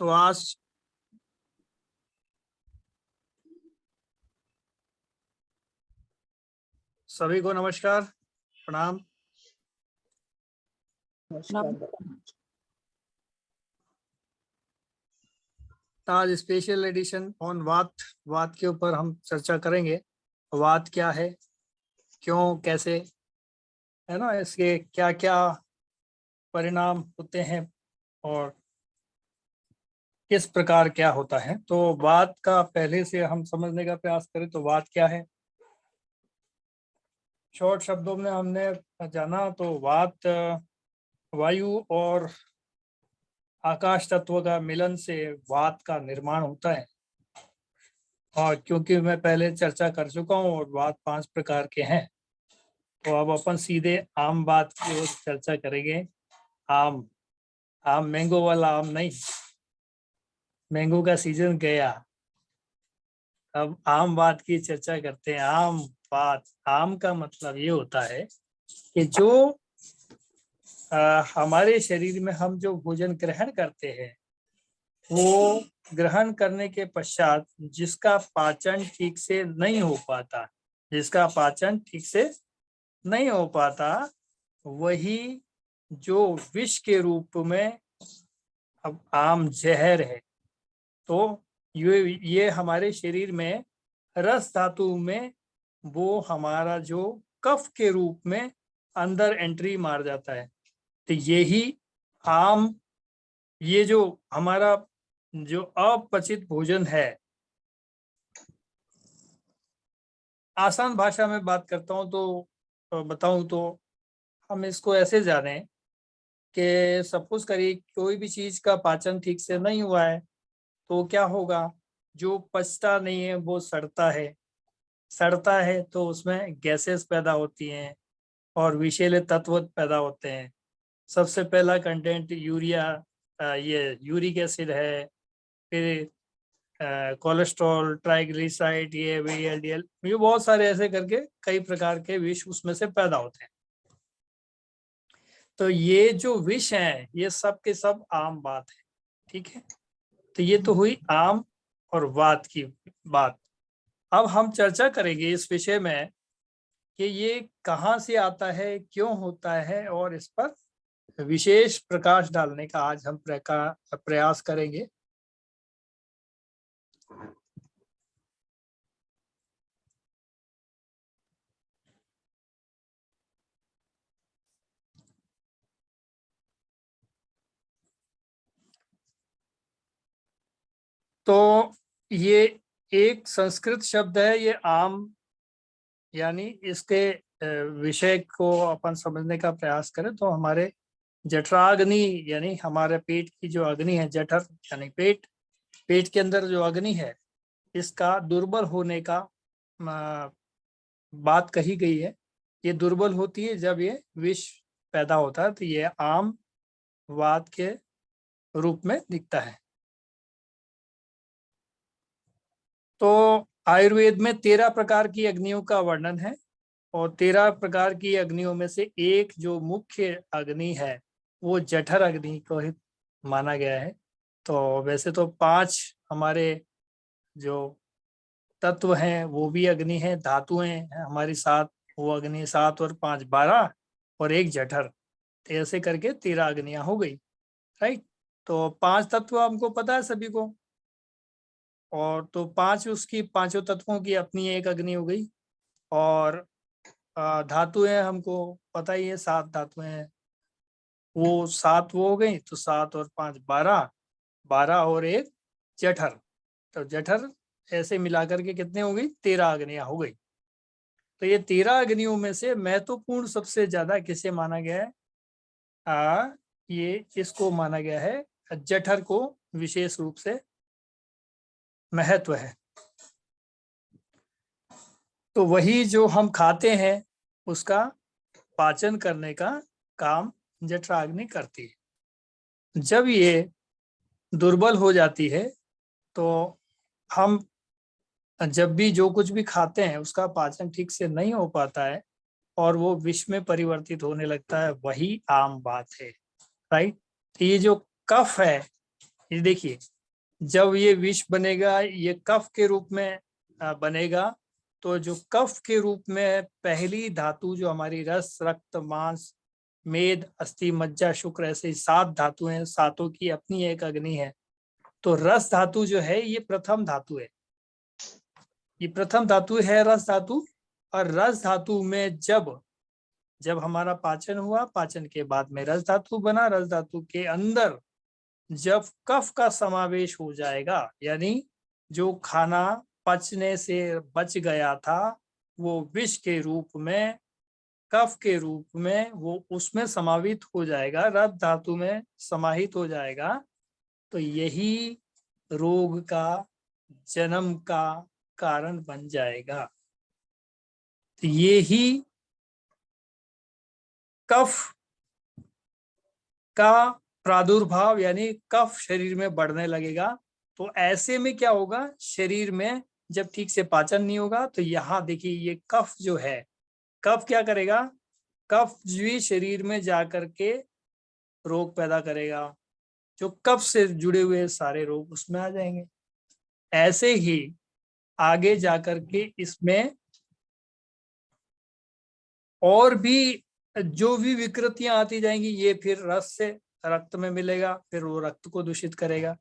तो आज सभी को नमस्कार, प्रणाम। आज स्पेशल एडिशन ऑन वात के ऊपर हम चर्चा करेंगे। वात क्या है, क्यों, कैसे, है ना, इसके क्या क्या परिणाम होते हैं और किस प्रकार क्या होता है। तो वात का पहले से हम समझने का प्रयास करें तो वात क्या है। शॉर्ट शब्दों में हमने जाना तो वात वायु और आकाश तत्व का मिलन से वात का निर्माण होता है। और क्योंकि मैं पहले चर्चा कर चुका हूँ और वात 5 प्रकार के हैं, तो अब अपन सीधे आम बात की ओर चर्चा करेंगे। आम आम मैंगो वाला आम नहीं, मैंगो का सीजन गया, अब आम बात की चर्चा करते हैं। आम बात, आम का मतलब ये होता है कि जो हमारे शरीर में हम जो भोजन ग्रहण करते हैं, वो ग्रहण करने के पश्चात जिसका पाचन ठीक से नहीं हो पाता, जिसका पाचन ठीक से नहीं हो पाता, वही जो विष के रूप में अब आम जहर है। तो ये हमारे शरीर में रस धातु में वो हमारा जो कफ के रूप में अंदर एंट्री मार जाता है। तो यही आम, ये जो हमारा जो अपचित भोजन है, आसान भाषा में बात करता हूँ तो बताऊं तो हम इसको ऐसे जाने कि सपोज करिए कोई भी चीज का पाचन ठीक से नहीं हुआ है तो क्या होगा, जो पचता नहीं है वो सड़ता है। सड़ता है तो उसमें गैसेस पैदा होती हैं और विषैले तत्व पैदा होते हैं। सबसे पहला कंटेंट यूरिया, ये यूरिक एसिड है, फिर कोलेस्ट्रॉल, ट्राइग्लिसराइड, ये VLDL, ये बहुत सारे ऐसे करके कई प्रकार के विष उसमें से पैदा होते हैं। तो ये जो विष है ये सब के सब आम बात है, ठीक है। तो ये तो हुई आम और वात की बात। अब हम चर्चा करेंगे इस विषय में कि ये कहाँ से आता है, क्यों होता है, और इस पर विशेष प्रकाश डालने का आज हम प्रयास करेंगे। तो ये एक संस्कृत शब्द है, ये आम, यानी इसके विषय को अपन समझने का प्रयास करें तो हमारे जठराग्नि, यानी हमारे पेट की जो अग्नि है, जठर यानी पेट, पेट के अंदर जो अग्नि है, इसका दुर्बल होने का बात कही गई है। ये दुर्बल होती है जब ये विष पैदा होता है, तो ये आम वात के रूप में दिखता है। तो आयुर्वेद में 13 प्रकार की अग्नियों का वर्णन है और 13 प्रकार की अग्नियों में से एक जो मुख्य अग्नि है वो जठर अग्नि को ही माना गया है। तो वैसे तो 5 हमारे जो तत्व हैं वो भी अग्नि है, धातुएं हैं हमारी 7, वो अग्नि 7 और 5 12 और एक जठर, तो ऐसे करके 13 अग्नियां हो गई, राइट। तो 5 तत्व हमको पता है सभी को, और तो 5 उसकी पांचों तत्वों की अपनी एक अग्नि हो गई। और धातुएं हमको पता ही है, 7 धातुएं हैं, वो 7 वो हो गई, तो 7 और 5 12, 12 और एक जठर, तो जठर ऐसे मिलाकर के कितने हो गई, 13 अग्नियां हो गई। तो ये 13 अग्नियों में से महत्वपूर्ण सबसे ज्यादा किसे माना गया है, ये इसको माना गया है, जठर को विशेष रूप से महत्व है। तो वही जो हम खाते हैं उसका पाचन करने का काम जठराग्नि करती है। जब ये दुर्बल हो जाती है तो हम जब भी जो कुछ भी खाते हैं उसका पाचन ठीक से नहीं हो पाता है और वो विष में परिवर्तित होने लगता है, वही आम बात है, राइट। तो ये जो कफ है, ये देखिए, जब ये विष बनेगा, ये कफ के रूप में बनेगा, तो जो कफ के रूप में पहली धातु जो हमारी रस, रक्त, मांस, मेद, अस्थि, मज्जा, शुक्र, ऐसे 7 धातु हैं, सातों की अपनी एक अग्नि है। तो रस धातु जो है ये प्रथम धातु है, ये प्रथम धातु है रस धातु। और रस धातु में जब हमारा पाचन हुआ, पाचन के बाद में रस धातु बना, रस धातु के अंदर जब कफ का समावेश हो जाएगा, यानी जो खाना पचने से बच गया था वो विष के रूप में, कफ के रूप में वो उसमें समावित हो जाएगा, रस धातु में समाहित हो जाएगा, तो यही रोग का जन्म का कारण बन जाएगा। तो ये ही कफ का प्रादुर्भाव, यानी कफ शरीर में बढ़ने लगेगा। तो ऐसे में क्या होगा, शरीर में जब ठीक से पाचन नहीं होगा, तो यहाँ देखिए ये कफ जो है, कफ क्या करेगा, कफ भी शरीर में जाकर के रोग पैदा करेगा, जो कफ से जुड़े हुए सारे रोग उसमें आ जाएंगे। ऐसे ही आगे जाकर के इसमें और भी जो भी विकृतियां आती जाएंगी, ये फिर रस से रक्त में मिलेगा, फिर वो रक्त को दूषित करेगा,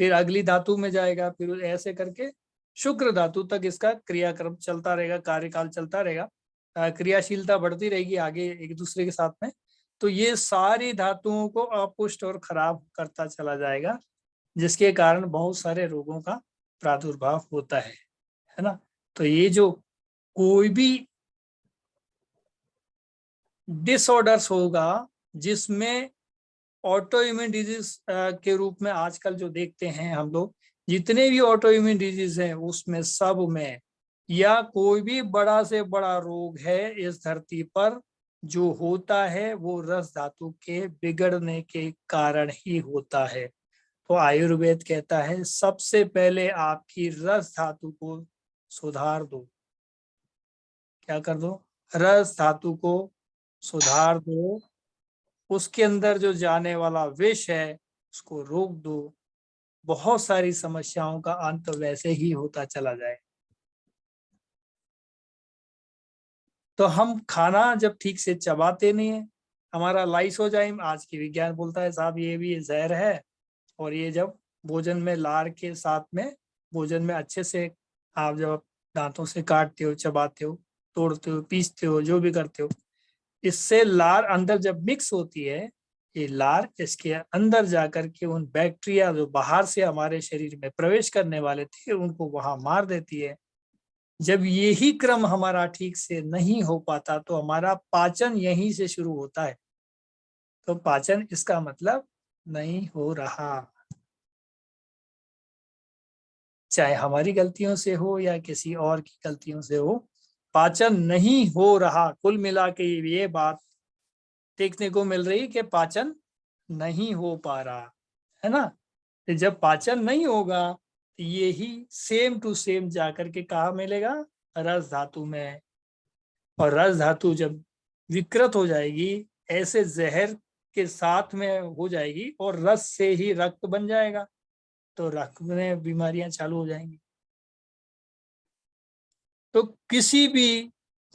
फिर अगली धातु में जाएगा, फिर ऐसे करके शुक्र धातु तक इसका क्रियाक्रम चलता रहेगा, कार्यकाल चलता रहेगा, क्रियाशीलता बढ़ती रहेगी आगे एक दूसरे के साथ में। तो ये सारी धातुओं को अपुष्ट और खराब करता चला जाएगा, जिसके कारण बहुत सारे रोगों का प्रादुर्भाव होता है ना। तो ये जो कोई भी डिसऑर्डर्स होगा, जिसमें ऑटो इम्यून डिजीज के रूप में आजकल जो देखते हैं हम लोग, जितने भी ऑटो इम्यून डिजीज हैं उसमें सब में, या कोई भी बड़ा से बड़ा रोग है इस धरती पर जो होता है, वो रस धातु के बिगड़ने के कारण ही होता है। तो आयुर्वेद कहता है सबसे पहले आपकी रस धातु को सुधार दो। क्या कर दो, रस धातु को सुधार दो, उसके अंदर जो जाने वाला विष है उसको रोक दो, बहुत सारी समस्याओं का अंत वैसे ही होता चला जाए। तो हम खाना जब ठीक से चबाते नहीं है, हमारा लाइसोजाइम, आज की विज्ञान बोलता है साहब ये भी जहर है, और ये जब भोजन में लार के साथ में, भोजन में अच्छे से आप जब दांतों से काटते हो, चबाते हो, तोड़ते हो, पीसते हो, जो भी करते हो, इससे लार अंदर जब मिक्स होती है, ये लार इसके अंदर जाकर के उन बैक्टीरिया जो बाहर से हमारे शरीर में प्रवेश करने वाले थे उनको वहां मार देती है। जब यही क्रम हमारा ठीक से नहीं हो पाता तो हमारा पाचन यहीं से शुरू होता है, तो पाचन इसका मतलब नहीं हो रहा, चाहे हमारी गलतियों से हो या किसी और की गलतियों से हो, पाचन नहीं हो रहा। कुल मिला के ये बात देखने को मिल रही कि पाचन नहीं हो पा रहा है ना। तो जब पाचन नहीं होगा तो ये ही सेम टू सेम जाकर के कहा मिलेगा, रस धातु में। और रस धातु जब विकृत हो जाएगी, ऐसे जहर के साथ में हो जाएगी, और रस से ही रक्त बन जाएगा, तो रक्त में बीमारियां चालू हो जाएंगी। तो किसी भी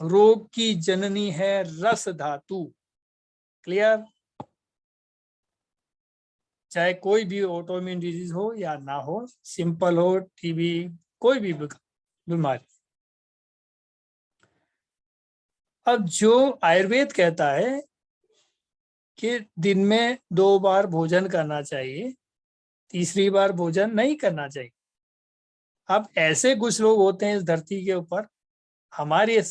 रोग की जननी है रस धातु। क्लियर, चाहे कोई भी ऑटोइम्यून डिजीज हो या ना हो, सिंपल हो, टीबी, कोई भी बीमारी। अब जो आयुर्वेद कहता है कि दिन में 2 बार भोजन करना चाहिए, तीसरी बार भोजन नहीं करना चाहिए। अब ऐसे कुछ लोग होते हैं इस धरती के ऊपर, हमारे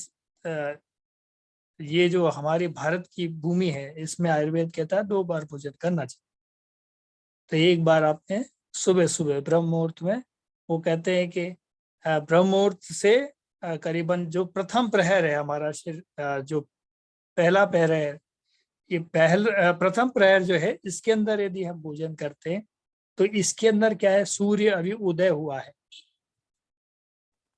ये जो हमारी भारत की भूमि है इसमें आयुर्वेद कहता है 2 बार भोजन करना चाहिए। तो एक बार आपने सुबह सुबह ब्रह्म मुहूर्त में, वो कहते हैं कि ब्रह्म मुहूर्त से करीबन जो प्रथम प्रहर है हमारा जो पहला प्रहर है, ये प्रथम प्रहर जो है, इसके अंदर यदि हम भोजन करते हैं तो इसके अंदर क्या है, सूर्य अभी उदय हुआ है,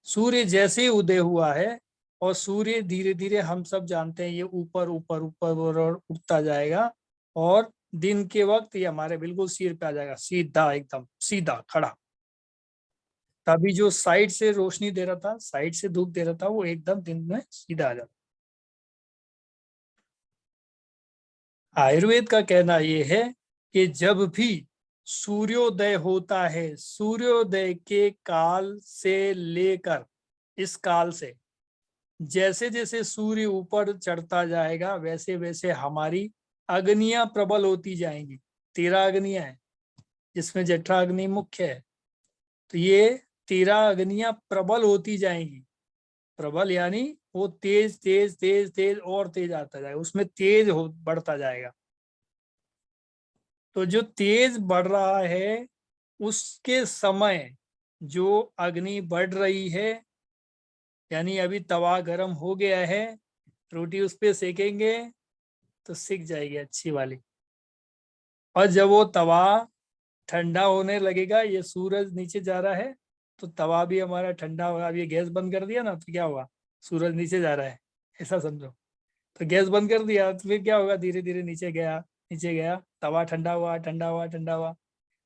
सूर्य जैसे ही उदय हुआ है, और सूर्य धीरे धीरे हम सब जानते हैं ये ऊपर ऊपर ऊपर और उठता जाएगा, और दिन के वक्त ये हमारे बिल्कुल सिर पे आ जाएगा, सीधा, एकदम सीधा खड़ा। तभी जो साइड से रोशनी दे रहा था, साइड से धूप दे रहा था, वो एकदम दिन में सीधा आ जाता। आयुर्वेद का कहना ये है कि जब भी सूर्योदय होता है, सूर्योदय के काल से लेकर इस काल से जैसे जैसे सूर्य ऊपर चढ़ता जाएगा, वैसे वैसे हमारी अग्नियां प्रबल होती जाएंगी। 13 अग्नियां हैं, जिसमें जठराग्नि मुख्य है। तो ये 13 अग्नियां प्रबल होती जाएंगी। प्रबल यानी वो तेज तेज तेज तेज और तेज आता जाएगा, उसमें तेज हो बढ़ता जाएगा। तो जो तेज बढ़ रहा है, उसके समय जो अग्नि बढ़ रही है, यानी अभी तवा गरम हो गया है, रोटी उस पे सेकेंगे तो सिक जाएगी अच्छी वाली। और जब वो तवा ठंडा होने लगेगा, ये सूरज नीचे जा रहा है, तो तवा भी हमारा ठंडा होगा। अब ये गैस बंद कर दिया ना, तो क्या हुआ, सूरज नीचे जा रहा है, ऐसा समझो। तो गैस बंद कर दिया तो फिर क्या होगा, धीरे धीरे नीचे गया, नीचे गया, तवा ठंडा हुआ, ठंडा हुआ, ठंडा हुआ।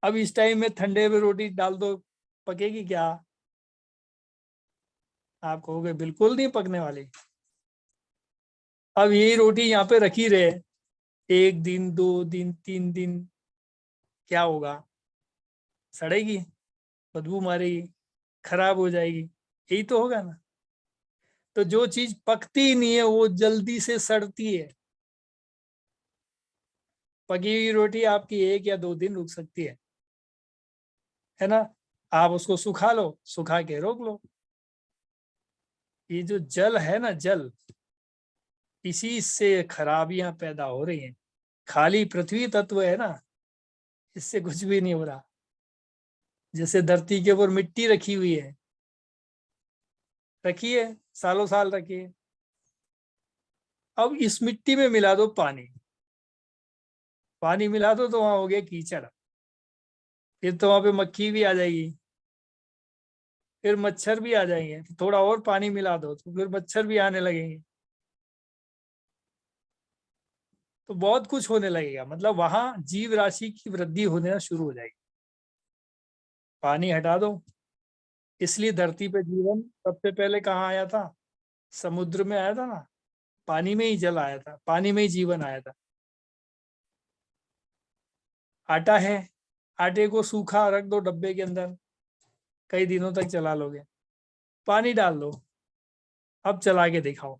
अब इस टाइम में ठंडे में रोटी डाल दो, पकेगी क्या? आप कहोगे बिल्कुल नहीं पकने वाली। अब यही रोटी यहाँ पे रखी रहे 1 दिन, 2 दिन, 3 दिन, क्या होगा? सड़ेगी, बदबू मारेगी, खराब हो जाएगी। यही तो होगा ना। तो जो चीज पकती नहीं है वो जल्दी से सड़ती है। पकी हुई रोटी आपकी 1 या 2 दिन रुक सकती है ना। आप उसको सुखा लो, सुखा के रोक लो। ये जो जल है ना, जल, इसी से खराबियां पैदा हो रही हैं। खाली पृथ्वी तत्व है ना, इससे कुछ भी नहीं हो रहा। जैसे धरती के ऊपर मिट्टी रखी हुई है, रखी है, सालों साल रखी है। अब इस मिट्टी में मिला दो पानी, पानी मिला दो तो वहां हो गया कीचड़। फिर तो वहां पे मक्खी भी आ जाएगी, फिर मच्छर भी आ जाएंगे। थोड़ा और पानी मिला दो तो फिर मच्छर भी आने लगेंगे। तो बहुत कुछ होने लगेगा, मतलब वहां जीव राशि की वृद्धि होने शुरू हो जाएगी। पानी हटा दो। इसलिए धरती पे जीवन सबसे पहले कहाँ आया था? समुद्र में आया था ना। पानी में ही जल आया था, पानी में ही जीवन आया था। आटा है, आटे को सूखा रख दो डब्बे के अंदर, कई दिनों तक चला लोगे। पानी डाल दो, अब चला के दिखाओ,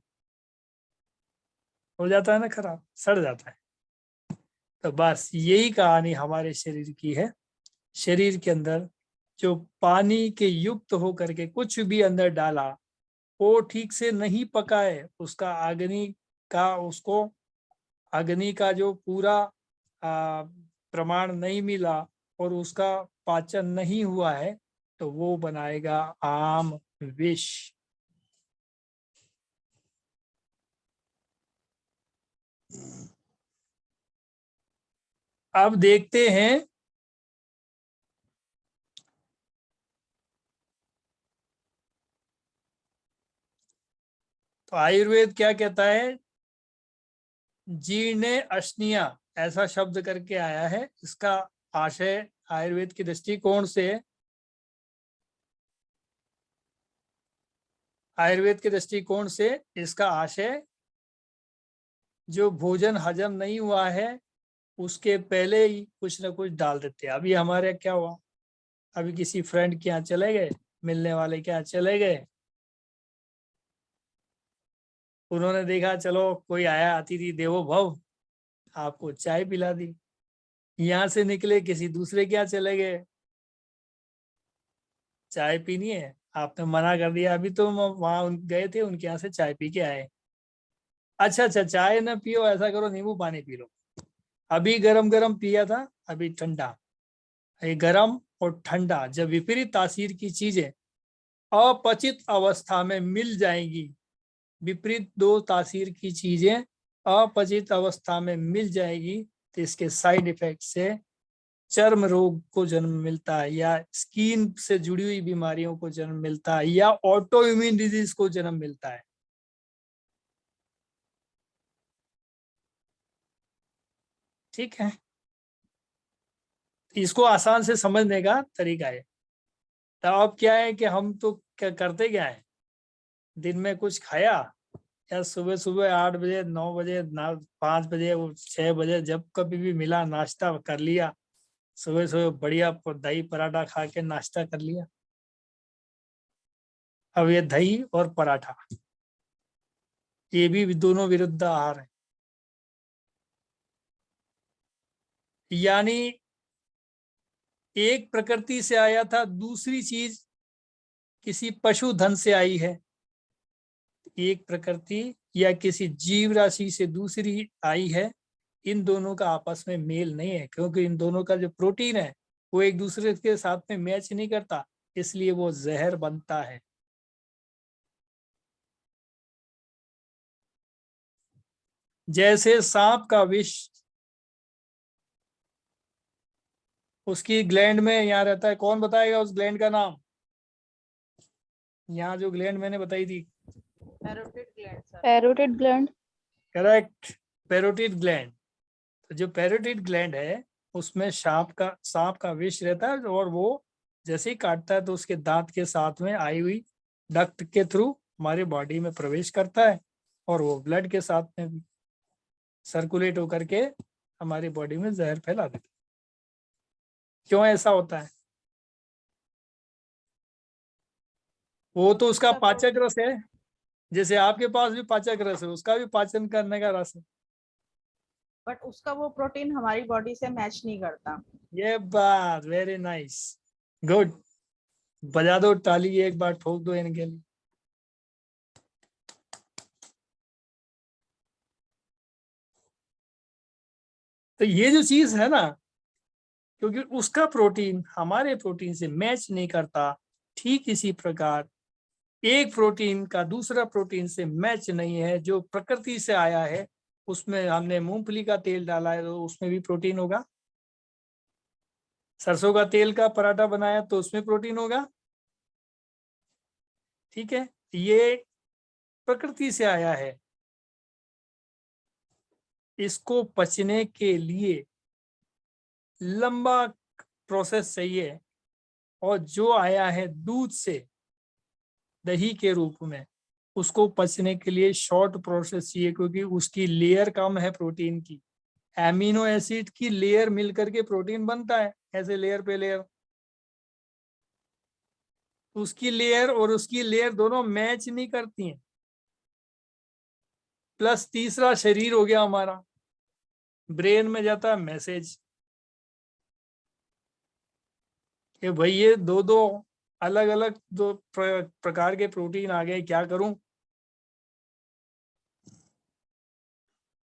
हो जाता है ना खराब, सड़ जाता है। तो बस यही कहानी हमारे शरीर की है। शरीर के अंदर जो पानी के युक्त होकर के कुछ भी अंदर डाला, वो ठीक से नहीं पकाए, उसका अग्नि का, उसको अग्नि का जो पूरा प्रमाण नहीं मिला, और उसका पाचन नहीं हुआ है, तो वो बनाएगा आम विष। अब देखते हैं तो आयुर्वेद क्या कहता है। जीर्णे अश्निया, ऐसा शब्द करके आया है। इसका आशय आयुर्वेद के दृष्टिकोण से, आयुर्वेद के दृष्टिकोण से इसका आशय, जो भोजन हजम नहीं हुआ है उसके पहले ही कुछ ना कुछ डाल देते हैं। अभी हमारे क्या हुआ, अभी किसी फ्रेंड के यहाँ चले गए, मिलने वाले के यहाँ चले गए, उन्होंने देखा चलो कोई आया, अतिथि देवो भव, आपको चाय पिला दी। यहाँ से निकले किसी दूसरे के यहाँ चले गए, चाय पीनी है, आपने मना कर दिया। अभी तो वहां गए थे, उनके यहाँ से चाय पी के आए। अच्छा अच्छा, चाय ना पियो, ऐसा करो नींबू पानी पी लो। अभी गरम गरम पिया था, अभी ठंडा। ये गरम और ठंडा जब विपरीत तासीर की चीजें अपचित अवस्था में मिल जाएंगी, विपरीत दो तासीर की चीजें अपचित अवस्था में मिल जाएगी, तो इसके साइड इफेक्ट से चर्म रोग को जन्म मिलता है, या स्किन से जुड़ी हुई बीमारियों को जन्म मिलता है, या ऑटो इम्यून डिजीज को जन्म मिलता है। ठीक है। इसको आसान से समझने का तरीका है। तो अब क्या है कि हम तो क्या करते क्या है, दिन में कुछ खाया या सुबह सुबह 8 बजे 9 बजे 5 बजे 6 बजे जब कभी भी मिला नाश्ता कर लिया, सुबह सुबह बढ़िया दही पराठा खा के नाश्ता कर लिया। अब ये दही और पराठा ये भी दोनों विरुद्ध आहार है। यानी एक प्रकृति से आया था, दूसरी चीज किसी पशुधन से आई है। एक प्रकृति या किसी जीव राशि से दूसरी आई है, इन दोनों का आपस में मेल नहीं है, क्योंकि इन दोनों का जो प्रोटीन है वो एक दूसरे के साथ में मैच नहीं करता, इसलिए वो जहर बनता है। जैसे सांप का विष उसकी ग्लैंड में यहाँ रहता है, कौन बताएगा उस ग्लैंड का नाम? यहाँ जो ग्लैंड मैंने बताई थी, parotid gland. Correct, parotid gland. तो जो पैरोटिड ग्लैंड है उसमें सांप का विष रहता है, और वो जैसे ही काटता है तो उसके दांत के साथ में आई हुई डक्ट के थ्रू हमारे बॉडी में प्रवेश करता है, और वो ब्लड के साथ में भी सर्कुलेट होकर के हमारी बॉडी में जहर फैला देता है। क्यों ऐसा होता है? वो तो उसका पाचक रस है, जैसे आपके पास भी पाचक रस है, उसका भी पाचन करने का रस है, बट उसका वो प्रोटीन हमारी बॉडी से मैच नहीं करता। ये बात वेरी नाइस, गुड। बजा दो ताली, एक बार ठोक दो इनके लिए। तो ये जो चीज है ना, क्योंकि उसका प्रोटीन हमारे प्रोटीन से मैच नहीं करता, ठीक इसी प्रकार एक प्रोटीन का दूसरा प्रोटीन से मैच नहीं है, जो प्रकृति से आया है उसमें हमने मूंगफली का तेल डाला है तो उसमें भी प्रोटीन होगा, सरसों का तेल का पराठा बनाया तो उसमें प्रोटीन होगा। ठीक है, ये प्रकृति से आया है, इसको पचने के लिए लंबा प्रोसेस चाहिए, और जो आया है दूध से दही के रूप में, उसको पचने के लिए शॉर्ट प्रोसेस चाहिए, क्योंकि उसकी लेयर कम है प्रोटीन की। एमिनो एसिड की लेयर मिलकर के प्रोटीन बनता है, ऐसे लेयर पे लेयर, उसकी लेयर और उसकी लेयर दोनों मैच नहीं करती हैं। प्लस तीसरा शरीर हो गया हमारा, ब्रेन में जाता है मैसेज कि भाई ये दो दो अलग अलग दो प्रकार के प्रोटीन आ गए, क्या करूं?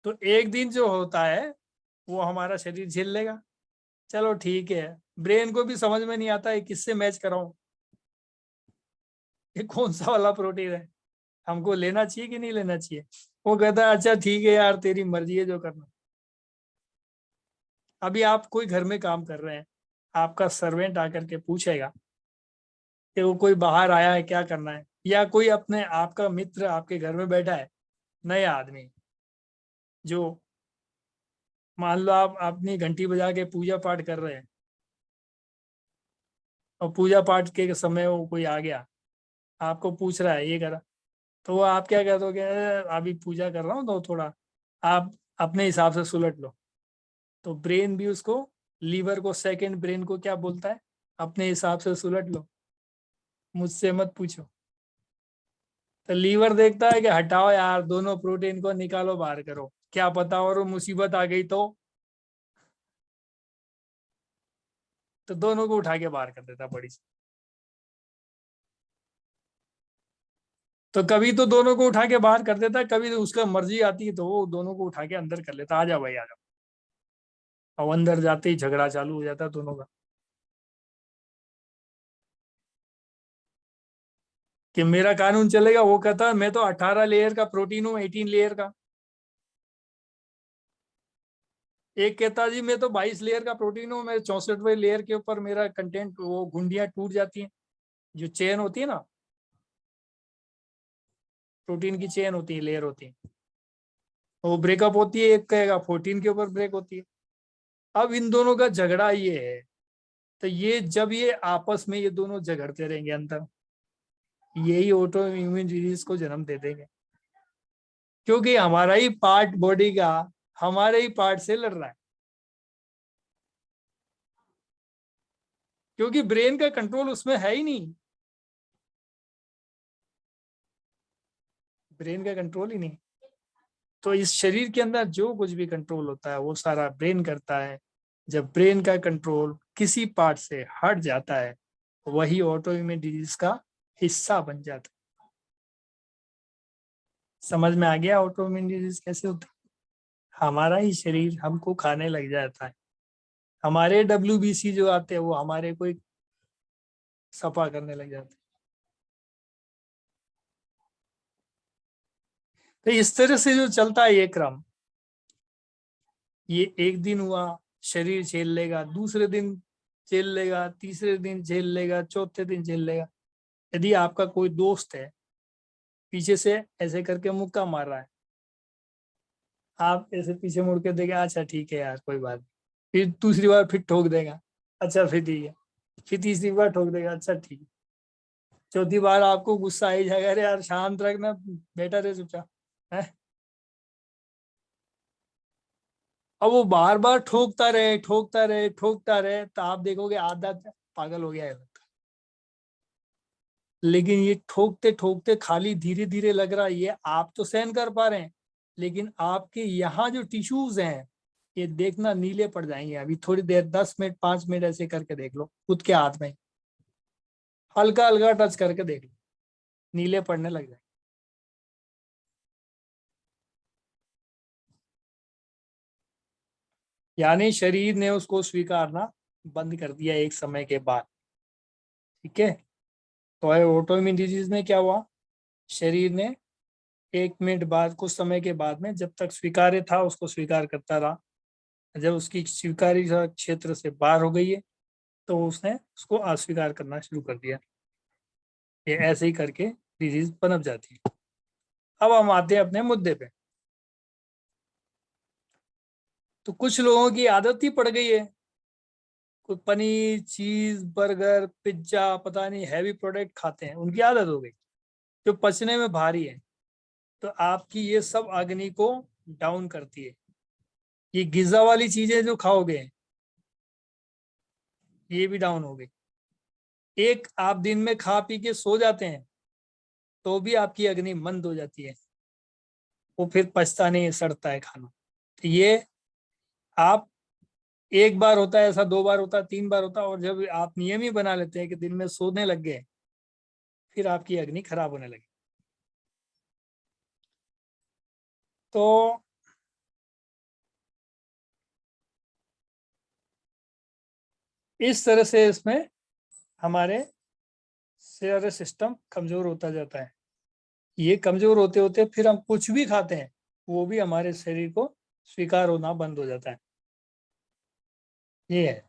तो एक दिन जो होता है वो हमारा शरीर झेल लेगा, चलो ठीक है। ब्रेन को भी समझ में नहीं आता है किससे मैच कराऊं, ये कौन सा वाला प्रोटीन है, हमको लेना चाहिए कि नहीं लेना चाहिए। वो कहता है अच्छा ठीक है यार, तेरी मर्जी है जो करना। अभी आप कोई घर में काम कर रहे हैं, आपका सर्वेंट आकर के पूछेगा कि वो कोई बाहर आया है क्या करना है, या कोई अपने आपका मित्र आपके घर में बैठा है, नया आदमी, जो मान लो आप अपनी घंटी बजा के पूजा पाठ कर रहे हैं, और पूजा पाठ के समय वो कोई आ गया आपको पूछ रहा है ये करा, तो वो आप क्या कह दोगे? अभी पूजा कर रहा हूँ तो थोड़ा आप अपने हिसाब से सुलट लो। तो ब्रेन भी उसको, लीवर को, सेकंड ब्रेन को क्या बोलता है? अपने हिसाब से सुलट लो, मुझसे मत पूछो। तो लीवर देखता है कि हटाओ यार, दोनों प्रोटीन को निकालो, बाहर करो, क्या पता और मुसीबत आ गई तो दोनों को उठा के बाहर कर देता बड़ी से। तो कभी तो दोनों को उठा के बाहर कर देता है, कभी तो उसका मर्जी आती है तो वो दोनों को उठा के अंदर कर लेता, आ जा भाई आ जा। और अंदर जाते ही झगड़ा चालू हो जाता है दोनों का, कि मेरा कानून चलेगा, वो कहता है मैं तो 18 लेयर का प्रोटीन हूँ, 18 लेयर का। एक कहता जी मैं तो 22 लेयर का प्रोटीन हूँ, मैं 64वें लेयर के ऊपर मेरा कंटेंट, वो गुंडियां टूट जाती हैं, जो चेन होती है ना, प्रोटीन की चेन होती है, लेयर होती है, वो ब्रेकअप होती है, एक कहेगा 14 के ऊपर ब्रेक होती है। अब इन दोनों का झगड़ा ये है तो ये जब ये आपस में ये दोनों झगड़ते रहेंगे अंदर, यही ऑटो इम्यून डिजीज को जन्म दे देंगे, क्योंकि हमारा ही पार्ट बॉडी का हमारे ही पार्ट से लड़ रहा है, क्योंकि ब्रेन का कंट्रोल उसमें है ही नहीं, ब्रेन का कंट्रोल ही नहीं। तो इस शरीर के अंदर जो कुछ भी कंट्रोल होता है वो सारा ब्रेन करता है। जब ब्रेन का कंट्रोल किसी पार्ट से हट जाता है, वही ऑटो इम्यून डिजीज का हिस्सा बन जाता है। समझ में आ गया ऑटो इम्यून डिजीज कैसे होता है? हमारा ही शरीर हमको खाने लग जाता है, हमारे WBC जो आते हैं वो हमारे को एक सफा करने लग जाते हैं। तो इस तरह से जो चलता है ये क्रम, ये एक दिन हुआ, शरीर झेल लेगा, दूसरे दिन झेल लेगा, तीसरे दिन झेल लेगा, चौथे दिन झेल लेगा। यदि आपका कोई दोस्त है पीछे से ऐसे करके मुक्का मार रहा है, आप ऐसे पीछे मुड़ के देखें, अच्छा ठीक है यार कोई बात नहीं, फिर दूसरी बार फिर ठोक देगा, अच्छा फिर ठीक है, फिर तीसरी बार ठोक देगा, अच्छा ठीक है, चौथी बार आपको गुस्सा आ ही जाएगा, अरे यार शांत रखना, बेटा रहे चुपचाप है। अब वो बार बार ठोकता रहे ठोकता रहे ठोकता रहे, तो आप देखोगे आधा पागल हो गया है, लेकिन ये ठोकते ठोकते खाली धीरे धीरे लग रहा है ये आप तो सहन कर पा रहे हैं, लेकिन आपके यहाँ जो टिश्यूज हैं ये देखना नीले पड़ जाएंगे। अभी थोड़ी देर 10 मिनट 5 मिनट ऐसे करके देख लो, खुद के हाथ में हल्का हल्का टच करके देख लो, नीले पड़ने लग जाएंगे। यानी शरीर ने उसको स्वीकारना बंद कर दिया एक समय के बाद। ठीक है, तो ऑटोइम्यून डिजीज में क्या हुआ, शरीर ने 1 मिनट बाद कुछ समय के बाद में जब तक स्वीकार्य था उसको स्वीकार करता रहा, जब उसकी स्वीकार्य क्षेत्र से बाहर हो गई है तो उसने उसको अस्वीकार करना शुरू कर दिया। ये ऐसे ही करके डिजीज पनप जाती है। अब हम आते हैं अपने मुद्दे पे। तो कुछ लोगों की आदत ही पड़ गई है, कोई पनीर चीज बर्गर पिज्जा पता नहीं हैवी प्रोडक्ट खाते हैं, उनकी आदत हो गई जो पचने में भारी है। तो आपकी ये सब अग्नि को डाउन करती है। ये गिजा वाली चीजें जो खाओगे ये भी डाउन हो गई। एक आप दिन में खा पी के सो जाते हैं तो भी आपकी अग्नि मंद हो जाती है, वो फिर पचता नहीं है, सड़ता है खाना। तो ये आप एक बार होता है ऐसा, 2 बार होता है, 3 बार होता है, और जब आप नियम ही बना लेते हैं कि दिन में सोने लग गए फिर आपकी अग्नि खराब होने लगी। तो इस तरह से इसमें हमारे सारे सिस्टम कमजोर होता जाता है। ये कमजोर होते होते फिर हम कुछ भी खाते हैं वो भी हमारे शरीर को स्वीकार होना बंद हो जाता है। ये है।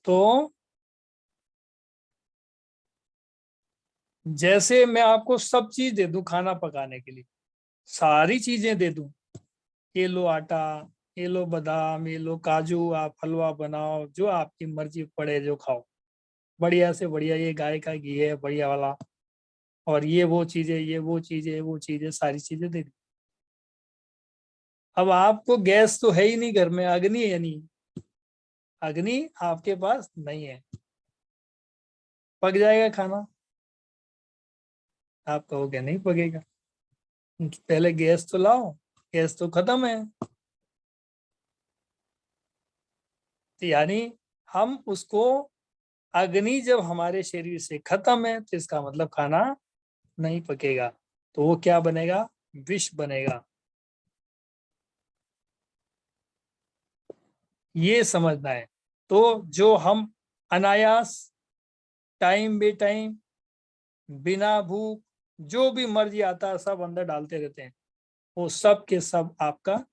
तो जैसे मैं आपको सब चीज दे दूं खाना पकाने के लिए, सारी चीजें दे दूं, ये लो आटा, ये लो बादाम, ये लो काजू, आप हलवा बनाओ जो आपकी मर्जी पड़े जो खाओ, बढ़िया से बढ़िया, ये गाय का घी है बढ़िया वाला, और ये वो चीजें ये वो चीजें वो चीजें सारी चीजें दे दी। अब आपको गैस तो है ही नहीं घर में, अग्नि है नहीं, अग्नि आपके पास नहीं है, पक जाएगा खाना? आप कहोगे नहीं पकेगा, पहले गैस तो लाओ, गैस तो खत्म है। तो यानी हम उसको, अग्नि जब हमारे शरीर से खत्म है तो इसका मतलब खाना नहीं पकेगा, तो वो क्या बनेगा, विष बनेगा। ये समझना है। तो जो हम अनायास टाइम बे टाइम बिना भूख जो भी मर्जी आता है सब अंदर डालते रहते हैं, वो सब के सब आपका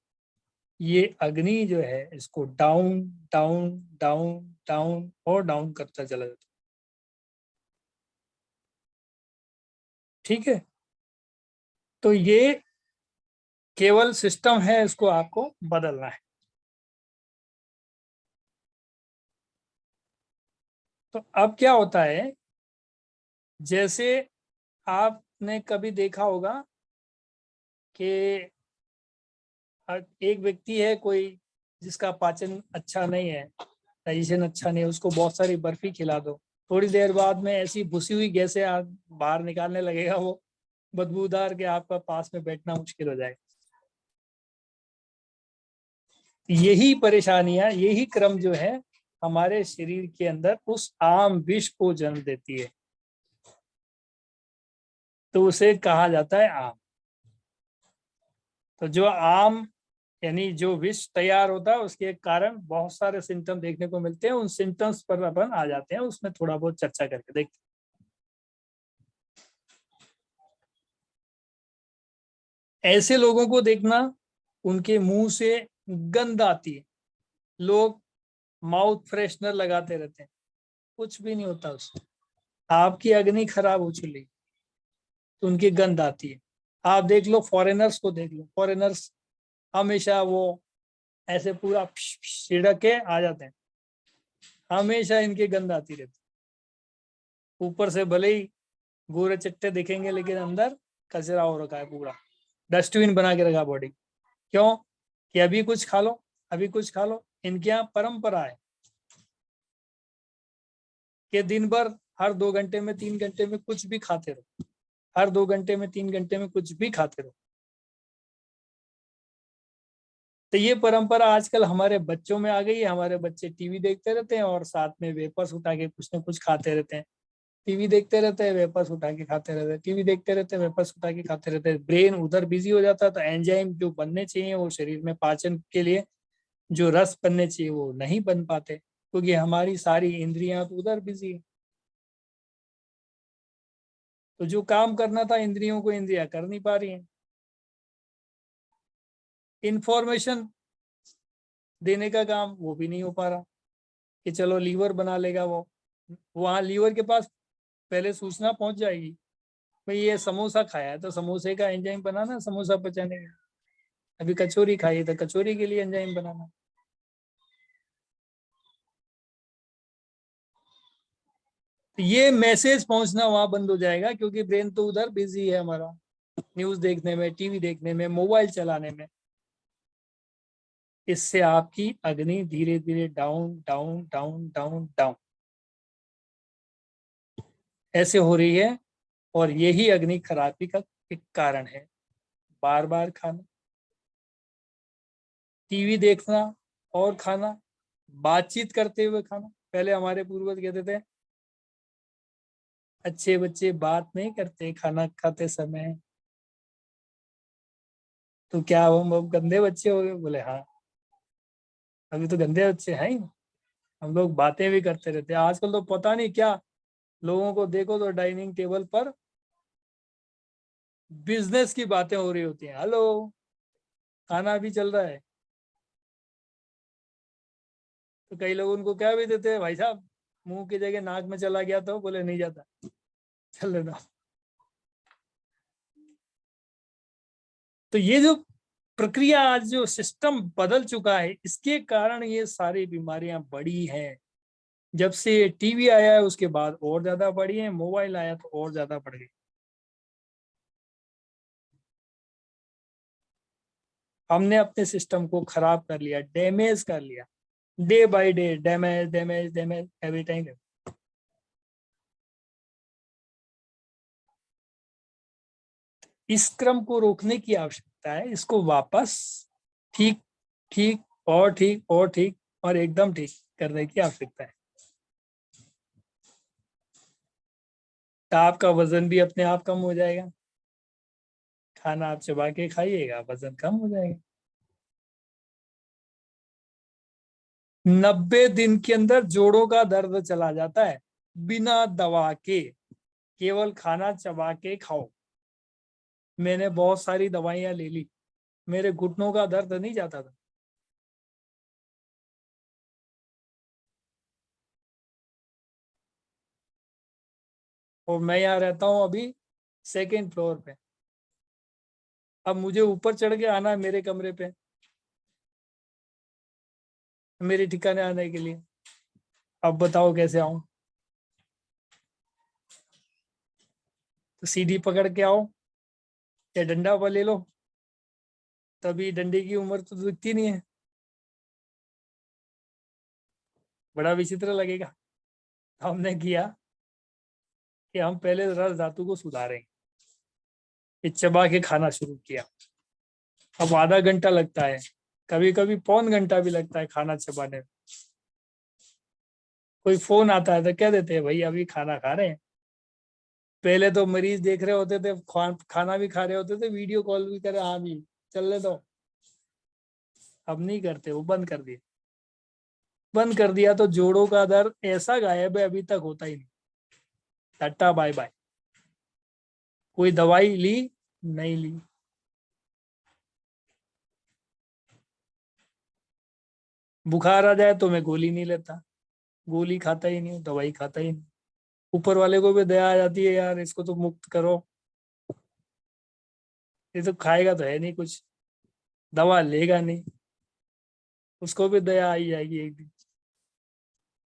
ये अग्नि जो है इसको डाउन डाउन डाउन डाउन और डाउन करता चला जाता है। ठीक है, तो ये केवल सिस्टम है, इसको आपको बदलना है। तो अब क्या होता है, जैसे आपने कभी देखा होगा कि एक व्यक्ति है कोई जिसका पाचन अच्छा नहीं है, डाइजेशन अच्छा नहीं है, उसको बहुत सारी बर्फी खिला दो, थोड़ी देर बाद में ऐसी भुसी हुई गैसें बाहर निकालने लगेगा वो, बदबूदार, के आपका पास में बैठना मुश्किल हो जाएगा। यही परेशानियां, यही क्रम जो है हमारे शरीर के अंदर उस आम विष को जन्म देती है, तो उसे कहा जाता है आम। तो जो आम यानी जो विष तैयार होता है, उसके कारण बहुत सारे सिम्टम देखने को मिलते हैं। उन सिम्टम्स पर अपन आ जाते हैं, उसमें थोड़ा बहुत चर्चा करके देखते हैं। ऐसे लोगों को देखना, उनके मुंह से गंध आती है, लोग माउथ फ्रेशनर लगाते रहते हैं, कुछ भी नहीं होता उससे। आपकी अग्नि खराब हो चुकी तो उनकी गंध आती है। आप देख लो, फॉरेनर्स को देख लो, फॉरेनर्स हमेशा वो ऐसे पूरा छिड़क के आ जाते हैं, हमेशा इनकी गंध आती रहती है। ऊपर से भले ही गोरे चिट्टे दिखेंगे, लेकिन अंदर कचरा हो रखा है, पूरा डस्टबिन बना के रखा बॉडी। क्यों? कि अभी कुछ खा लो, अभी कुछ खा लो। इनके यहाँ परंपरा है कि दिन भर हर 2 घंटे में 3 घंटे में कुछ भी खाते रहो, हर 2 घंटे में 3 घंटे में कुछ भी खाते रहो। तो ये परंपरा आजकल हमारे बच्चों में आ गई है। हमारे बच्चे टीवी देखते रहते हैं और साथ में वेपर्स उठा के कुछ ना कुछ खाते रहते हैं। टीवी देखते रहते हैं, वेपर्स उठा के खाते रहते हैं, टीवी देखते रहते हैं, वेपर्स उठा के खाते रहते हैं। ब्रेन उधर बिजी हो जाता है, तो एंजाइम जो बनने चाहिए वो शरीर में पाचन के लिए, जो रस बनने चाहिए वो नहीं बन पाते, क्योंकि हमारी सारी इंद्रियां तो उधर बिजी है। तो जो काम करना था इंद्रियों को, इंद्रियां कर नहीं पा रही हैं। इंफॉर्मेशन देने का काम वो भी नहीं हो पा रहा, कि चलो लीवर बना लेगा वो, वहां लीवर के पास पहले सूचना पहुंच जाएगी, भाई ये समोसा खाया है तो समोसे का एंजाइम बनाना, समोसा पचाने का। अभी कचौरी खाई तो कचौरी के लिए एंजाइम बनाना। तो ये मैसेज पहुंचना वहां बंद हो जाएगा, क्योंकि ब्रेन तो उधर बिजी है हमारा, न्यूज देखने में, टीवी देखने में, मोबाइल चलाने में। इससे आपकी अग्नि धीरे धीरे down down down down down ऐसे हो रही है। और यही अग्नि खराबी का एक कारण है। बार बार खाना, टीवी देखना और खाना, बातचीत करते हुए खाना। पहले हमारे पूर्वज कहते थे, अच्छे बच्चे बात नहीं करते खाना खाते समय। तो क्या हम अब गंदे बच्चे हो गए? बोले हाँ, अभी तो गंदे बच्चे हैं ही। हम लोग बातें भी करते रहते हैं। आजकल तो पता नहीं क्या, लोगों को देखो तो डाइनिंग टेबल पर बिजनेस की बातें हो रही होती हैं। हेलो, खाना भी चल रहा है। तो कई लोग उनको क्या भी देते हैं, भाई साहब मुंह की जगह नाक में चला गया तो बोले नहीं जाता, चल लेना। तो ये जो प्रक्रिया, आज जो सिस्टम बदल चुका है, इसके कारण ये सारी बीमारियां बढ़ी हैं। जब से टीवी आया है उसके बाद और ज्यादा बढ़ी है, मोबाइल आया तो और ज्यादा बढ़ गई। हमने अपने सिस्टम को खराब कर लिया, डैमेज कर लिया, day by day damage damage damage every time. इस क्रम को रोकने की आवश्यकता है। इसको वापस ठीक ठीक और ठीक और ठीक और एकदम ठीक करने की आवश्यकता है। तो आपका वजन भी अपने आप कम हो जाएगा। खाना आप चबा के खाइएगा, वजन कम हो जाएगा। 90 दिन के अंदर जोड़ों का दर्द चला जाता है, बिना दवा के। केवल खाना चबा के खाओ। मैंने बहुत सारी दवाइयां ले ली, मेरे घुटनों का दर्द नहीं जाता था। और मैं यहाँ रहता हूँ अभी 2nd फ्लोर पे। अब मुझे ऊपर चढ़ के आना है मेरे कमरे पे, मेरे ठिकाने आने के लिए। अब बताओ कैसे आऊं? तो सीढ़ी पकड़ के आओ या डंडा पर ले लो, तभी डंडे की उम्र तो दिखती नहीं है। बड़ा विचित्र लगेगा। हमने किया कि हम पहले रस धातु को सुधारेंगे, फिर चबा के खाना शुरू किया। अब आधा घंटा लगता है, कभी कभी पौन घंटा भी लगता है खाना चबाने में। कोई फोन आता है तो कह देते हैं भाई अभी खाना खा रहे हैं। पहले तो मरीज देख रहे होते थे, खाना भी खा रहे होते थे, वीडियो कॉल भी करे, हाँ भी चल ले दो। अब नहीं करते, वो बंद कर दिए। बंद कर दिया तो जोड़ों का दर्द ऐसा गायब है, अभी तक होता ही नहीं। Tata bye bye. कोई दवाई ली नहीं ली। बुखार आ जाए तो मैं गोली नहीं लेता, गोली खाता ही नहीं, दवाई खाता ही नहीं। ऊपर वाले को भी दया आ जाती है, यार इसको तो मुक्त करो, ये तो खाएगा तो है नहीं कुछ, दवा लेगा नहीं, उसको भी दया आई जाएगी एक दिन।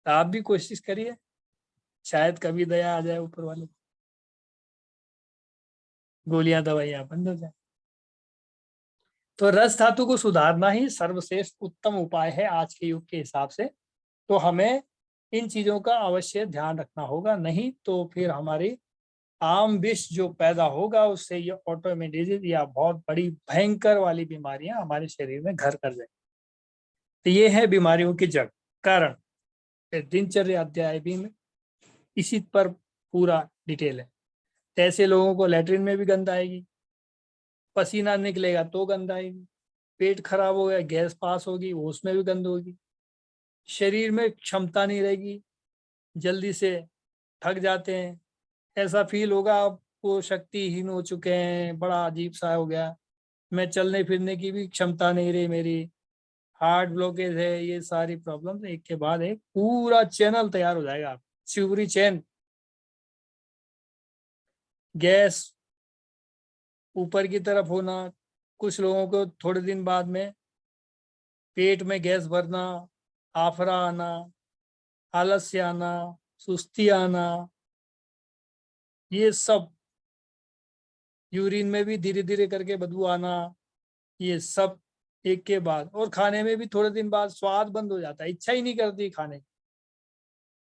तो आप भी कोशिश करिए, शायद कभी दया आ जाए ऊपर वाले को, गोलियां दवाइयां बंद हो जाए। तो रस धातु को सुधारना ही सर्वश्रेष्ठ उत्तम उपाय है आज के युग के हिसाब से। तो हमें इन चीजों का अवश्य ध्यान रखना होगा, नहीं तो फिर हमारी आम विष जो पैदा होगा उससे ये ऑटोइम्यून डिजीज या बहुत बड़ी भयंकर वाली बीमारियां हमारे शरीर में घर कर जाएंगी। तो ये है बीमारियों की जड़ कारण। फिर दिनचर्या अध्याय भी में इसी पर पूरा डिटेल है। तो ऐसे लोगों को लैट्रिन में भी गंध आएगी, पसीना निकलेगा तो गंध आएगी, पेट खराब हो गया गैस पास होगी वो उसमें भी गंध होगी, शरीर में क्षमता नहीं रहेगी, जल्दी से थक जाते हैं, ऐसा फील होगा आपको शक्तिहीन हो चुके हैं, बड़ा अजीब सा हो गया, मैं चलने फिरने की भी क्षमता नहीं रही मेरी, हार्ट ब्लॉकेज है, ये सारी प्रॉब्लम एक के बाद एक पूरा चैनल तैयार हो जाएगा। शिवरी चैन, गैस ऊपर की तरफ होना, कुछ लोगों को थोड़े दिन बाद में पेट में गैस भरना, आफरा आना, आलस्य आना, सुस्ती आना, ये सब, यूरिन में भी धीरे धीरे करके बदबू आना, ये सब एक के बाद। और खाने में भी थोड़े दिन बाद स्वाद बंद हो जाता है, इच्छा ही नहीं करती खाने की।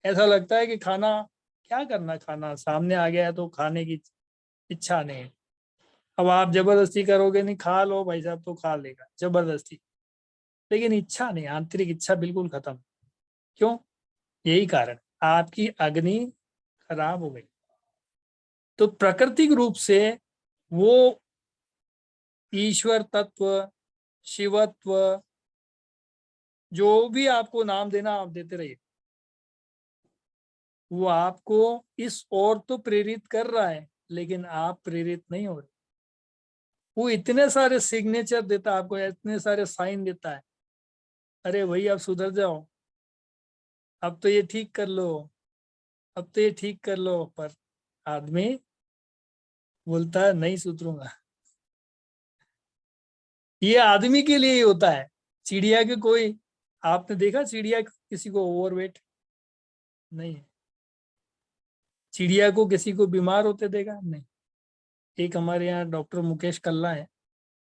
ऐसा लगता है कि खाना क्या करना, खाना सामने आ गया है तो खाने की इच्छा नहीं है। अब आप जबरदस्ती करोगे नहीं, खा लो भाई साहब तो खा लेगा जबरदस्ती, लेकिन इच्छा नहीं, आंतरिक इच्छा बिल्कुल खत्म। क्यों? यही कारण, आपकी अग्नि खराब हो गई। तो प्राकृतिक रूप से वो ईश्वर तत्व, शिवत्व, जो भी आपको नाम देना आप देते रहिए, वो आपको इस ओर तो प्रेरित कर रहा है, लेकिन आप प्रेरित नहीं हो रहे। वो इतने सारे सिग्नेचर देता है आपको, इतने सारे साइन देता है, अरे भाई अब सुधर जाओ, अब तो ये ठीक कर लो, अब तो ये ठीक कर लो, पर आदमी बोलता है नहीं सुधरूंगा। ये आदमी के लिए ही होता है, चिड़िया के कोई, आपने देखा चिड़िया किसी को ओवरवेट नहीं है, चिड़िया को किसी को बीमार होते देगा नहीं। एक हमारे यहाँ डॉक्टर मुकेश कल्ला है,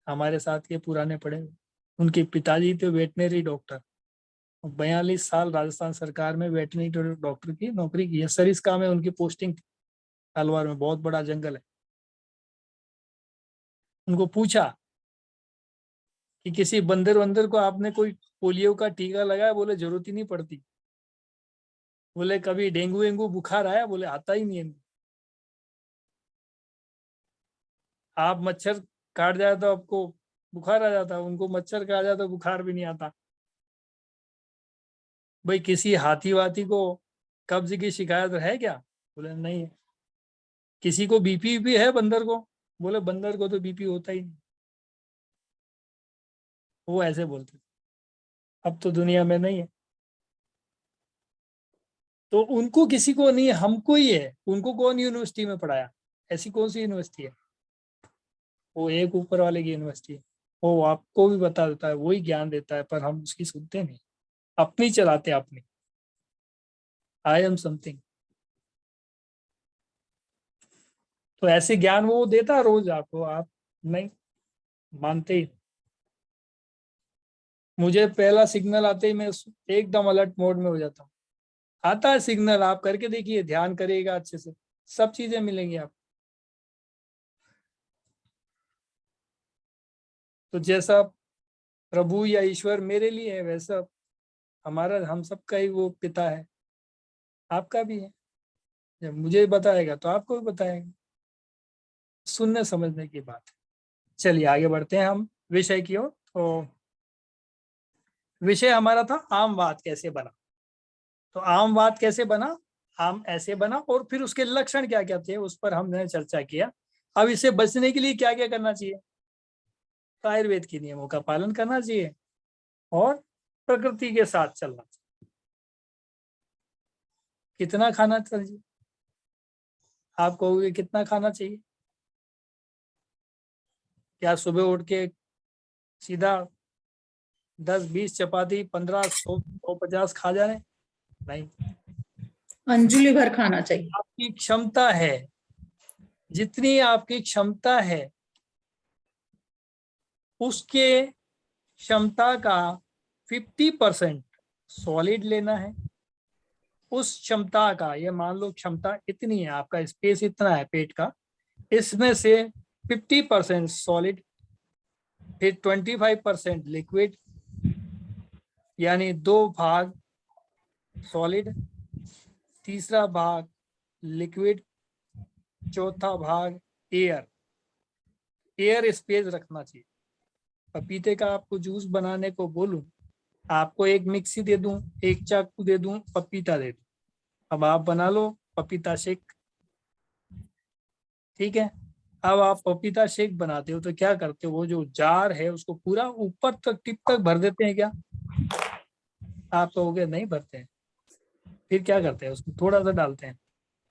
हमारे साथ के पुराने पढ़े हुए, उनके पिताजी थे वेटनरी डॉक्टर, 42 साल राजस्थान सरकार में वेटनरी डॉक्टर की नौकरी की है, सरिस्का में उनकी पोस्टिंग थी, अलवर में बहुत बड़ा जंगल है। उनको पूछा कि किसी बंदर वंदर को आपने कोई पोलियो का टीका लगाया? बोले जरूरत ही नहीं पड़ती। बोले कभी डेंगू वेंगू बुखार आया? बोले आता ही नहीं है। आप मच्छर काट जाए तो आपको बुखार आ जाता, उनको मच्छर काट जाए तो बुखार भी नहीं आता। भाई किसी हाथी वाथी को कब्ज की शिकायत है क्या? बोले नहीं है। किसी को बीपी भी है बंदर को? बोले बंदर को तो बीपी होता ही नहीं। वो ऐसे बोलते थे। अब तो दुनिया में नहीं है, तो उनको किसी को नहीं, हमको ही है। उनको कौन यूनिवर्सिटी में पढ़ाया? ऐसी कौन सी यूनिवर्सिटी है? वो एक ऊपर वाले की यूनिवर्सिटी है, वो आपको भी बता देता है, वही ज्ञान देता है, पर हम उसकी सुनते नहीं, अपनी चलाते अपनी। I am something. तो ऐसे ज्ञान वो देता रोज आपको, आप नहीं मानते ही। मुझे पहला सिग्नल आते ही मैं एकदम अलर्ट मोड में हो जाता हूँ। आता है सिग्नल, आप करके देखिए, ध्यान करिएगा अच्छे से, सब चीजें मिलेंगी आप। तो जैसा प्रभु या ईश्वर मेरे लिए है, वैसा हमारा, हम सबका ही वो पिता है, आपका भी है। जब मुझे बताएगा तो आपको भी बताएगा। सुनने समझने की बात है। चलिए आगे बढ़ते हैं हम विषय की ओर। तो विषय हमारा था आमवाद कैसे बना। तो आमवाद कैसे बना, आम ऐसे बना, और फिर उसके लक्षण क्या क्या थे उस पर हमने चर्चा किया। अब इसे बचने के लिए क्या क्या करना चाहिए। तो आयुर्वेद के नियमों का पालन करना चाहिए और प्रकृति के साथ चलना चाहिए। कितना खाना चाहिए, आप कहोगे कितना खाना चाहिए। क्या सुबह उठ के सीधा 10-20 चपाती 15-100-150 खा जाने, नहीं। अंजुली भर खाना चाहिए। आपकी क्षमता है, जितनी आपकी क्षमता है उसके क्षमता का 50% सॉलिड लेना है। उस क्षमता का, ये मान लो क्षमता इतनी है, आपका स्पेस इतना है पेट का, इसमें से 50% सॉलिड, फिर 25% लिक्विड, यानी 2 भाग सॉलिड, तीसरा भाग लिक्विड, चौथा भाग एयर। एयर स्पेस रखना चाहिए। पपीते का आपको जूस बनाने को बोलूं, आपको एक मिक्सी दे दूं, एक चाकू दे दूं, पपीता दे दूं, अब आप बना लो पपीता शेक। ठीक है, अब आप पपीता शेक बनाते हो तो क्या करते हो, वो जो जार है उसको पूरा ऊपर तक टिप तक भर देते हैं क्या। आप कहोगे नहीं भरते हैं। फिर क्या करते हैं, उसमें थोड़ा सा डालते हैं,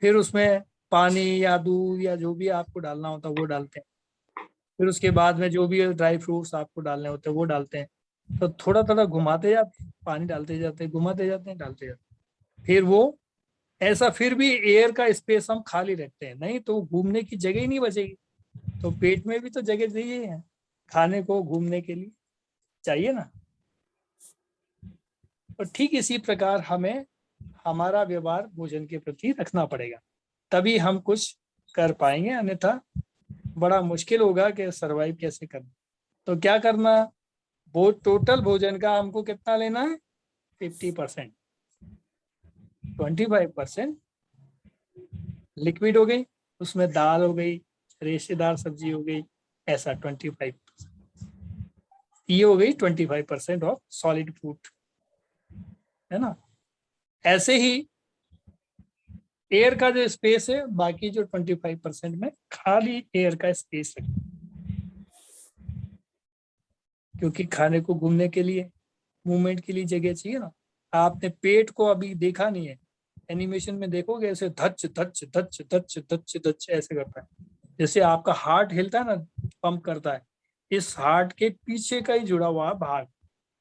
फिर उसमें पानी या दूध या जो भी आपको डालना होता है वो डालते हैं, फिर उसके बाद में जो भी ड्राई फ्रूट्स आपको डालने होते हैं वो डालते हैं। तो थोड़ा थोड़ा घुमाते जाते हैं, पानी डालते जाते हैं, घुमाते जाते हैं, डालते जाते हैं, फिर वो ऐसा, फिर भी एयर का स्पेस हम खाली रखते हैं, नहीं तो घूमने की जगह ही नहीं बचेगी। तो पेट में भी तो जगह चाहिए है, खाने को घूमने के लिए चाहिए ना। तो ठीक इसी प्रकार हमें हमारा व्यवहार भोजन के प्रति रखना पड़ेगा, तभी हम कुछ कर पाएंगे, अन्यथा बड़ा मुश्किल होगा कि सरवाइव कैसे करना। तो क्या करना, वो टोटल भोजन का हमको कितना लेना है, 50%, 25% लिक्विड हो गई, उसमें दाल हो गई, रेशेदार सब्जी हो गई, ऐसा 25%, ये हो गई 25% ऑफ सॉलिड फूड, है ना। ऐसे ही एयर का जो स्पेस है, बाकी जो 25% में खाली एयर का स्पेस है, क्योंकि खाने को घूमने के लिए, मूवमेंट के लिए जगह चाहिए ना। आपने पेट को अभी देखा नहीं है, एनिमेशन में देखोगे ऐसे धच धच धच धच धच धच ऐसे करता है, जैसे आपका हार्ट हिलता है ना, पंप करता है, इस हार्ट के पीछे का ही जुड़ा हुआ भाग।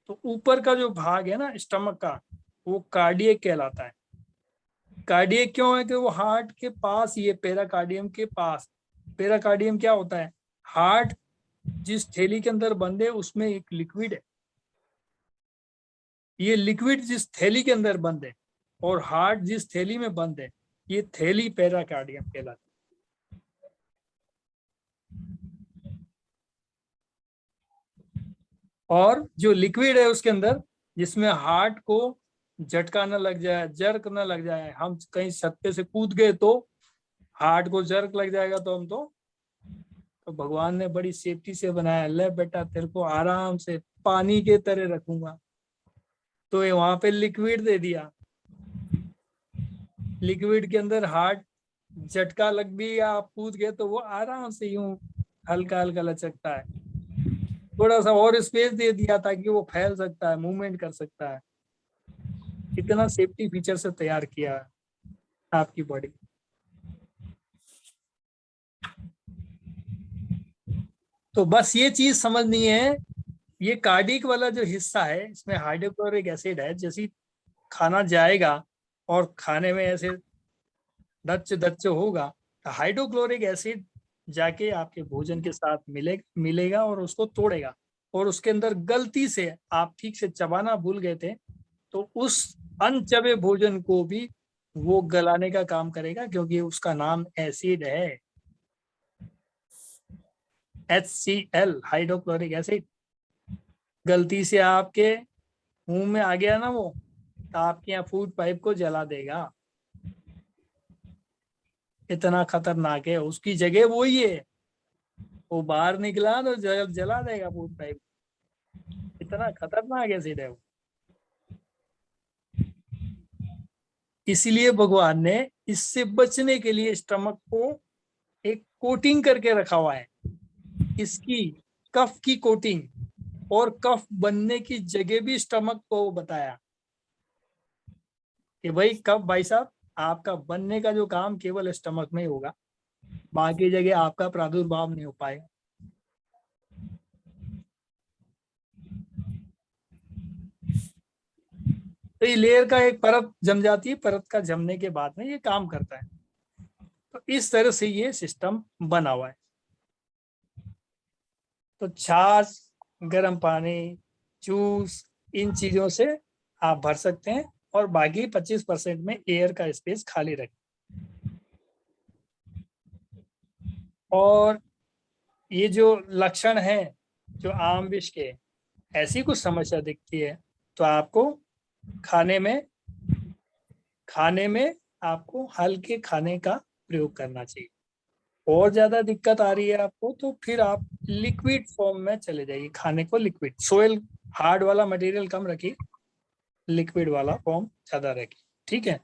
तो ऊपर का जो भाग है ना स्टमक का, वो कार्डियक कहलाता है। कार्डियक क्यों है कि वो हार्ट के पास, ये पेराकार्डियम के पास। पेराकार्डियम क्या होता है, हार्ट जिस थैली के अंदर बंद है उसमें एक लिक्विड है, ये लिक्विड जिस थैली के अंदर बंद है और हार्ट जिस थैली में बंद है, ये थैली पेराकार्डियम कहलाती है। और जो लिक्विड है उसके अंदर, जिसमें हार्ट को झटका न लग जाए, जर्क न लग जाए, हम कहीं छत पे से कूद गए तो हार्ट को जर्क लग जाएगा तो हम तो भगवान ने बड़ी सेफ्टी से बनाया, ले बेटा तेरे को आराम से पानी के तरह रखूंगा, तो ये वहां पे लिक्विड दे दिया। लिक्विड के अंदर हार्ट झटका लग भी या आप कूद गए तो वो आराम से यूं हल्का हल्का लचकता है। थोड़ा सा और स्पेस दे दिया ताकि वो फैल सकता है, मूवमेंट कर सकता है। कितना सेफ्टी फीचर से तैयार किया है आपकी बॉडी। तो बस ये चीज समझनी है, ये कार्डिक वाला जो हिस्सा है इसमें हाइड्रोक्लोरिक एसिड है, जैसे खाना जाएगा और खाने में ऐसे धच धच होगा, हाइड्रोक्लोरिक एसिड जाके आपके भोजन के साथ मिलेगा और उसको तोड़ेगा, और उसके अंदर गलती से आप ठीक से चबाना भूल गए थे तो उस अनचबे भोजन को भी वो गलाने का काम करेगा, क्योंकि उसका नाम एसिड है, HCl, हाइड्रोक्लोरिक एसिड। गलती से आपके मुंह में आ गया ना वो, तो आपके यहाँ फूड पाइप को जला देगा। इतना खतरनाक है, उसकी जगह वही है, वो बाहर निकला तो जला देगा फूड पाइप। इतना खतरनाक एसिड है वो। इसीलिए भगवान ने इससे बचने के लिए स्टमक को एक कोटिंग करके रखा हुआ है, इसकी कफ की कोटिंग, और कफ बनने की जगह भी स्टमक को बताया कि भाई कफ, भाई साहब आपका बनने का जो काम केवल स्टमक में ही होगा, बाकी जगह आपका प्रादुर्भाव नहीं हो पाएगा। तो ये लेयर का एक परत जम जाती है, परत का जमने के बाद में ये काम करता है। तो इस तरह से ये सिस्टम बना हुआ है। तो छाछ, गर्म पानी, जूस, इन चीजों से आप भर सकते हैं, और बाकी 25% में एयर का स्पेस खाली रखें। और ये जो लक्षण है जो आम विष के, ऐसी कुछ समस्या दिखती है तो आपको खाने में आपको हल्के खाने का प्रयोग करना चाहिए। और ज्यादा दिक्कत आ रही है आपको तो फिर आप लिक्विड फॉर्म में चले जाइए, खाने को लिक्विड, सोयल हार्ड वाला मटेरियल कम रखिए, लिक्विड वाला फॉर्म ज्यादा रखिए, ठीक है।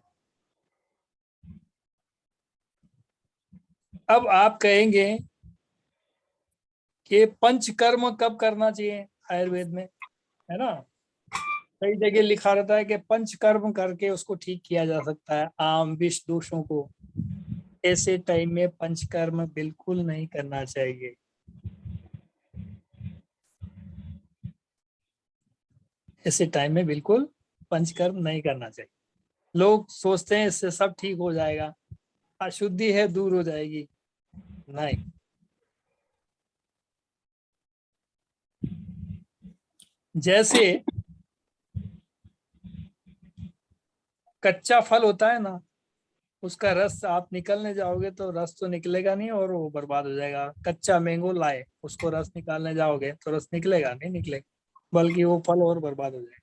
अब आप कहेंगे कि पंचकर्म कब करना चाहिए आयुर्वेद में, है ना। कई जगह लिखा रहता है कि पंचकर्म करके उसको ठीक किया जा सकता है आम विष दोषों को। ऐसे टाइम में पंचकर्म बिल्कुल नहीं करना चाहिए। ऐसे टाइम में बिल्कुल पंचकर्म नहीं करना चाहिए। लोग सोचते हैं इससे सब ठीक हो जाएगा, अशुद्धि है दूर हो जाएगी, नहीं। जैसे कच्चा फल होता है ना, उसका रस आप निकलने जाओगे तो रस तो निकलेगा नहीं और वो बर्बाद हो जाएगा। कच्चा मैंगो लाए, उसको रस निकालने जाओगे तो रस निकलेगा नहीं, निकलेगा, बल्कि वो फल और बर्बाद हो जाएगा।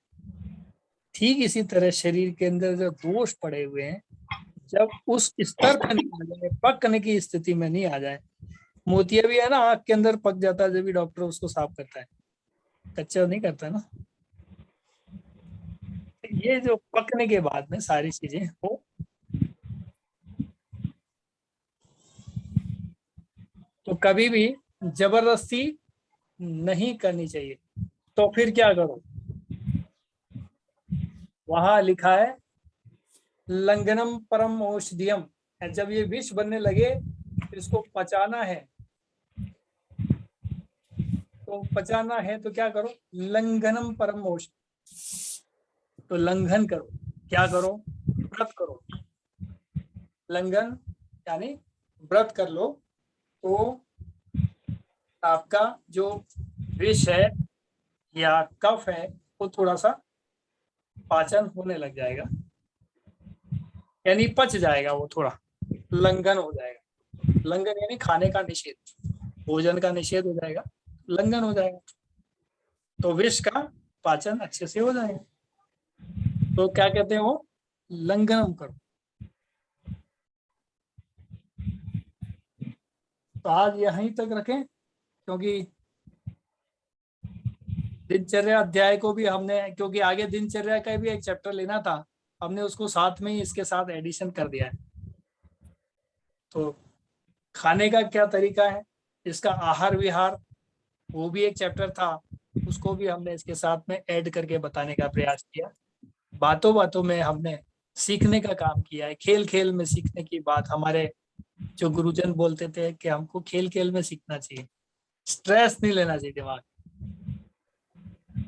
ठीक इसी तरह शरीर के अंदर जो दोष पड़े हुए हैं, जब उस स्तर पर नहीं आ जाए, पकने की स्थिति में नहीं आ जाए, मोतिया भी है ना आंख के अंदर पक जाता है, जब भी डॉक्टर उसको साफ करता है, कच्चा नहीं करता ना। ये जो पकने के बाद में सारी चीजें हो, तो कभी भी जबरदस्ती नहीं करनी चाहिए। तो फिर क्या करो, वहां लिखा है लंघनम परम औषधियम, जब ये विष बनने लगे इसको पचाना है, तो पचाना है तो क्या करो, लंघनम परम औषधि, तो लंघन करो, क्या करो, व्रत करो। लंघन यानी व्रत कर लो, तो आपका जो विष है या कफ है वो थोड़ा सा पाचन होने लग जाएगा, यानी पच जाएगा, वो थोड़ा लंघन हो जाएगा। लंघन यानी खाने का निषेध, भोजन का निषेध हो जाएगा, लंघन हो जाएगा, तो विष का पाचन अच्छे से हो जाएगा। तो क्या कहते हैं वो, लंघनम करो। तो आज यहीं तक रखें, क्योंकि दिनचर्या अध्याय को भी हमने, क्योंकि आगे दिनचर्या का भी एक चैप्टर लेना था, हमने उसको साथ में ही इसके साथ एडिशन कर दिया है। तो खाने का क्या तरीका है, इसका आहार विहार, वो भी एक चैप्टर था, उसको भी हमने इसके साथ में ऐड करके बताने का प्रयास किया। बातों बातों में हमने सीखने का काम किया है, खेल खेल में सीखने की बात हमारे जो गुरुजन बोलते थे कि हमको खेल खेल में सीखना चाहिए, स्ट्रेस नहीं लेना चाहिए दिमाग।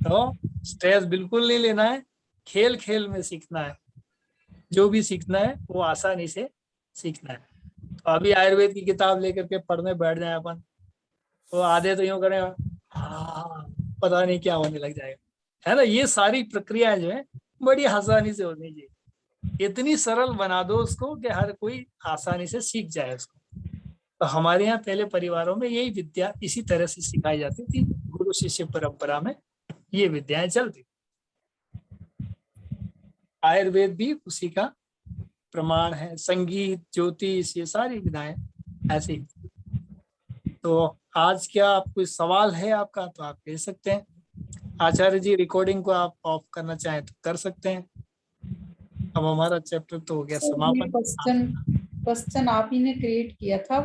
तो स्ट्रेस बिल्कुल नहीं लेना है, खेल खेल में सीखना है, जो भी सीखना है वो आसानी से सीखना है। तो अभी आयुर्वेद की किताब लेकर के पढ़ने बैठ जाए अपन, तो आधे तो यूं करेगा, हाँ पता नहीं क्या होने लग जाएगा, है ना। ये सारी प्रक्रिया जो है बड़ी आसानी से होनी चाहिए, इतनी सरल बना दो उसको कि हर कोई आसानी से सीख जाए उसको। तो हमारे यहाँ पहले परिवारों में यही विद्या इसी तरह से सिखाई जाती थी, गुरु शिष्य परंपरा में ये विद्याएं चलती। आयुर्वेद भी उसी का प्रमाण है, संगीत, ज्योतिष, ये सारी विधाएं ऐसी। तो आज क्या आप कोई सवाल है आपका तो आप कह सकते हैं। आचार्य जी रिकॉर्डिंग को आप ऑफ करना चाहें तो कर सकते हैं। अब हमारा चैप्टर तो हो गया सर ये समापन। क्वेश्चन आप ही ने क्रिएट किया था?